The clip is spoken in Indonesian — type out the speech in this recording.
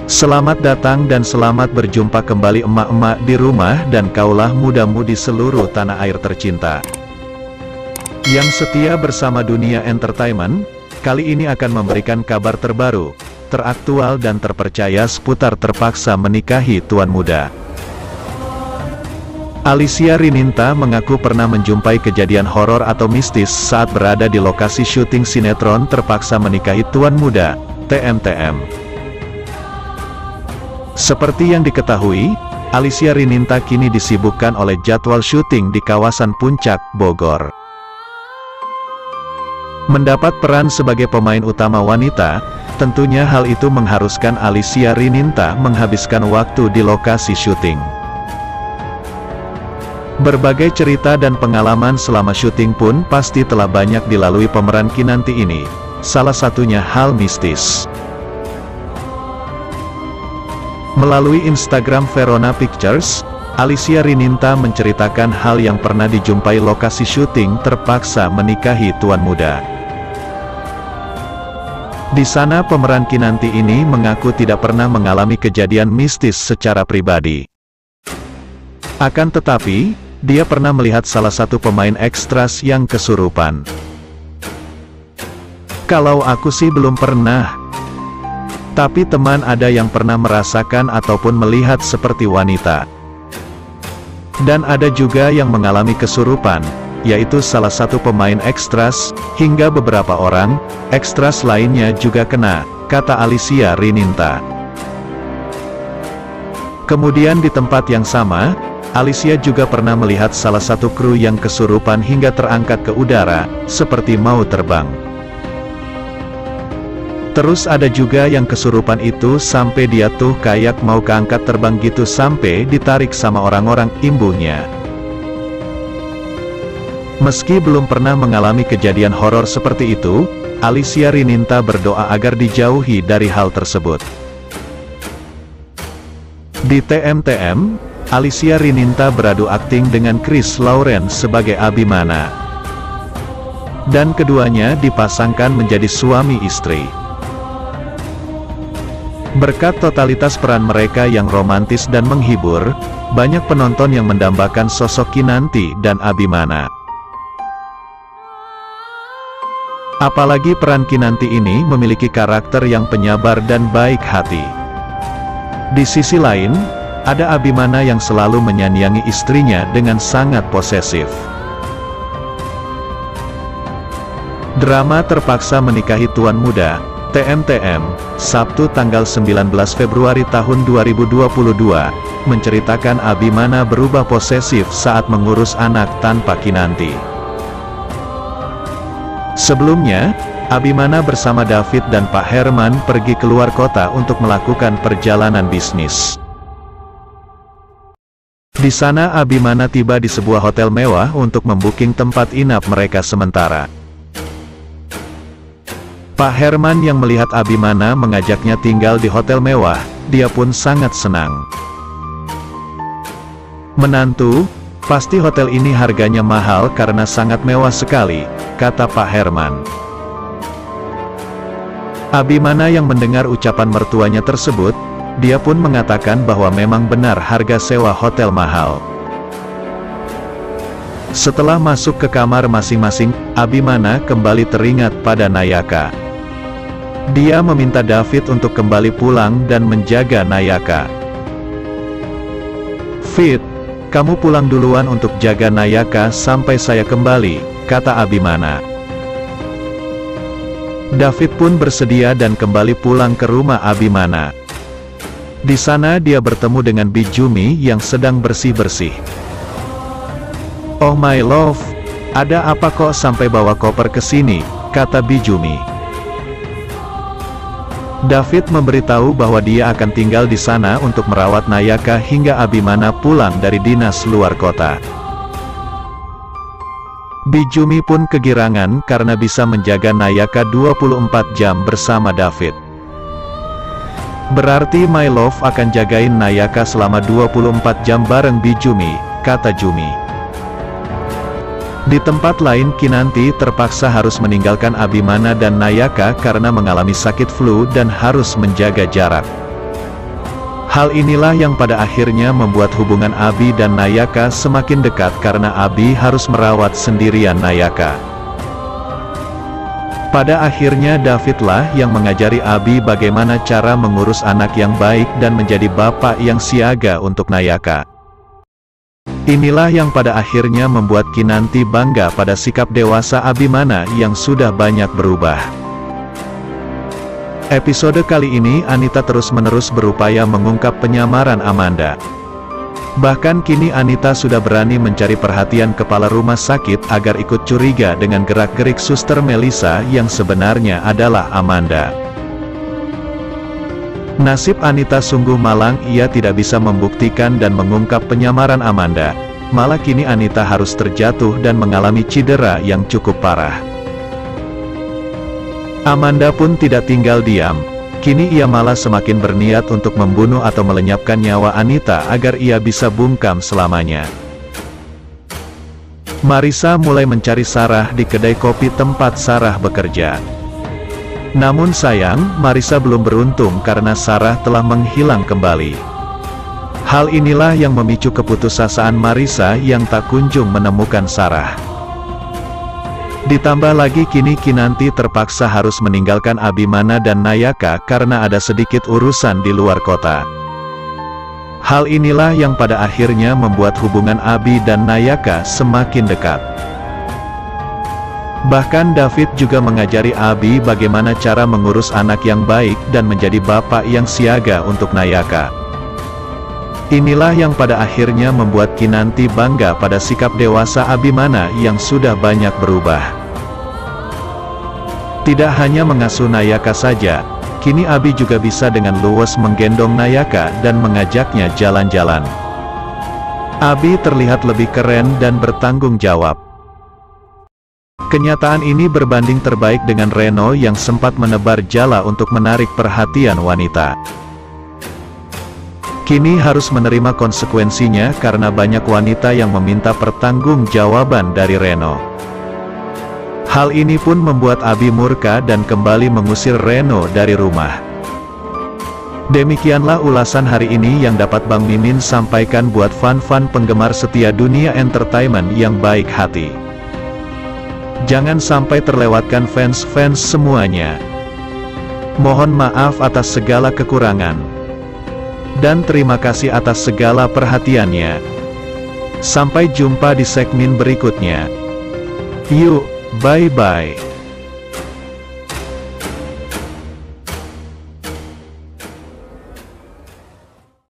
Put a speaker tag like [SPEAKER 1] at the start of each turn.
[SPEAKER 1] Selamat datang dan selamat berjumpa kembali emak-emak di rumah dan kaulah muda-mudi seluruh tanah air tercinta yang setia bersama Dunia Entertainment. Kali ini akan memberikan kabar terbaru, teraktual dan terpercaya seputar terpaksa menikahi tuan muda. Alicia Rininta mengaku pernah menjumpai kejadian horor atau mistis saat berada di lokasi syuting sinetron Terpaksa Menikahi Tuan Muda, TMTM. Seperti yang diketahui, Alicia Rininta kini disibukkan oleh jadwal syuting di kawasan Puncak, Bogor. Mendapat peran sebagai pemain utama wanita, tentunya hal itu mengharuskan Alicia Rininta menghabiskan waktu di lokasi syuting. Berbagai cerita dan pengalaman selama syuting pun pasti telah banyak dilalui pemeran Kinanti ini, salah satunya hal mistis. Melalui Instagram Verona Pictures, Alicia Rininta menceritakan hal yang pernah dijumpai lokasi syuting Terpaksa Menikahi Tuan Muda. Di sana pemeran Kinanti ini mengaku tidak pernah mengalami kejadian mistis secara pribadi. Akan tetapi, dia pernah melihat salah satu pemain ekstras yang kesurupan. Kalau aku sih belum pernah. Tapi teman ada yang pernah merasakan ataupun melihat seperti wanita. Dan ada juga yang mengalami kesurupan, yaitu salah satu pemain ekstras, hingga beberapa orang ekstras lainnya juga kena, kata Alicia Rininta. Kemudian di tempat yang sama, Alicia juga pernah melihat salah satu kru yang kesurupan hingga terangkat ke udara, seperti mau terbang. Terus ada juga yang kesurupan itu sampai dia tuh kayak mau keangkat terbang gitu sampai ditarik sama orang-orang, imbuhnya. Meski belum pernah mengalami kejadian horor seperti itu, Alicia Rininta berdoa agar dijauhi dari hal tersebut. Di TMTM, Alicia Rininta beradu akting dengan Chris Lawrence sebagai Abimana. Dan keduanya dipasangkan menjadi suami istri. Berkat totalitas peran mereka yang romantis dan menghibur, banyak penonton yang mendambakan sosok Kinanti dan Abimana. Apalagi peran Kinanti ini memiliki karakter yang penyabar dan baik hati. Di sisi lain, ada Abimana yang selalu menyanyiangi istrinya dengan sangat posesif. Drama Terpaksa Menikahi Tuan Muda, TMTM, Sabtu tanggal 19 Februari tahun 2022, menceritakan Abimana berubah posesif saat mengurus anak tanpa Kinanti. Sebelumnya, Abimana bersama David dan Pak Herman pergi keluar kota untuk melakukan perjalanan bisnis. Di sana Abimana tiba di sebuah hotel mewah untuk membuking tempat inap mereka sementara. Pak Herman yang melihat Abimana mengajaknya tinggal di hotel mewah, dia pun sangat senang. Menantu, pasti hotel ini harganya mahal karena sangat mewah sekali, kata Pak Herman. Abimana yang mendengar ucapan mertuanya tersebut, dia pun mengatakan bahwa memang benar harga sewa hotel mahal. Setelah masuk ke kamar masing-masing, Abimana kembali teringat pada Nayaka. Dia meminta David untuk kembali pulang dan menjaga Nayaka. "Fit, kamu pulang duluan untuk jaga Nayaka sampai saya kembali," kata Abimana. David pun bersedia dan kembali pulang ke rumah Abimana. Di sana dia bertemu dengan Bijumi yang sedang bersih-bersih. "Oh my love, ada apa kok sampai bawa koper ke sini?" kata Bijumi. David memberitahu bahwa dia akan tinggal di sana untuk merawat Nayaka hingga Abimana pulang dari dinas luar kota. Bijumi pun kegirangan karena bisa menjaga Nayaka 24 jam bersama David. "Berarti my love akan jagain Nayaka selama 24 jam bareng Bijumi," kata Jumi. Di tempat lain Kinanti terpaksa harus meninggalkan Abimana dan Nayaka karena mengalami sakit flu dan harus menjaga jarak. Hal inilah yang pada akhirnya membuat hubungan Abi dan Nayaka semakin dekat karena Abi harus merawat sendirian Nayaka. Pada akhirnya Davidlah yang mengajari Abi bagaimana cara mengurus anak yang baik dan menjadi bapak yang siaga untuk Nayaka. Inilah yang pada akhirnya membuat Kinanti bangga pada sikap dewasa Abimana yang sudah banyak berubah. Episode kali ini Anita terus-menerus berupaya mengungkap penyamaran Amanda. Bahkan kini Anita sudah berani mencari perhatian kepala rumah sakit agar ikut curiga dengan gerak-gerik Suster Melissa yang sebenarnya adalah Amanda. Nasib Anita sungguh malang, ia tidak bisa membuktikan dan mengungkap penyamaran Amanda. Malah kini Anita harus terjatuh dan mengalami cedera yang cukup parah. Amanda pun tidak tinggal diam. Kini ia malah semakin berniat untuk membunuh atau melenyapkan nyawa Anita agar ia bisa bungkam selamanya. Marissa mulai mencari Sarah di kedai kopi tempat Sarah bekerja. Namun sayang, Marissa belum beruntung karena Sarah telah menghilang kembali. Hal inilah yang memicu keputusasaan Marissa yang tak kunjung menemukan Sarah. Ditambah lagi kini Kinanti terpaksa harus meninggalkan Abimana dan Nayaka karena ada sedikit urusan di luar kota. Hal inilah yang pada akhirnya membuat hubungan Abi dan Nayaka semakin dekat. Bahkan David juga mengajari Abi bagaimana cara mengurus anak yang baik dan menjadi bapak yang siaga untuk Nayaka. Inilah yang pada akhirnya membuat Kinanti bangga pada sikap dewasa Abimana yang sudah banyak berubah. Tidak hanya mengasuh Nayaka saja, kini Abi juga bisa dengan luwes menggendong Nayaka dan mengajaknya jalan-jalan. Abi terlihat lebih keren dan bertanggung jawab. Kenyataan ini berbanding terbalik dengan Reno yang sempat menebar jala untuk menarik perhatian wanita. Kini harus menerima konsekuensinya karena banyak wanita yang meminta pertanggungjawaban dari Reno. Hal ini pun membuat Abi murka dan kembali mengusir Reno dari rumah. Demikianlah ulasan hari ini yang dapat Bang Mimin sampaikan buat fan-fan penggemar setia dunia entertainment yang baik hati. Jangan sampai terlewatkan fans-fans semuanya. Mohon maaf atas segala kekurangan. Dan terima kasih atas segala perhatiannya. Sampai jumpa di segmen berikutnya. Yuk, bye-bye.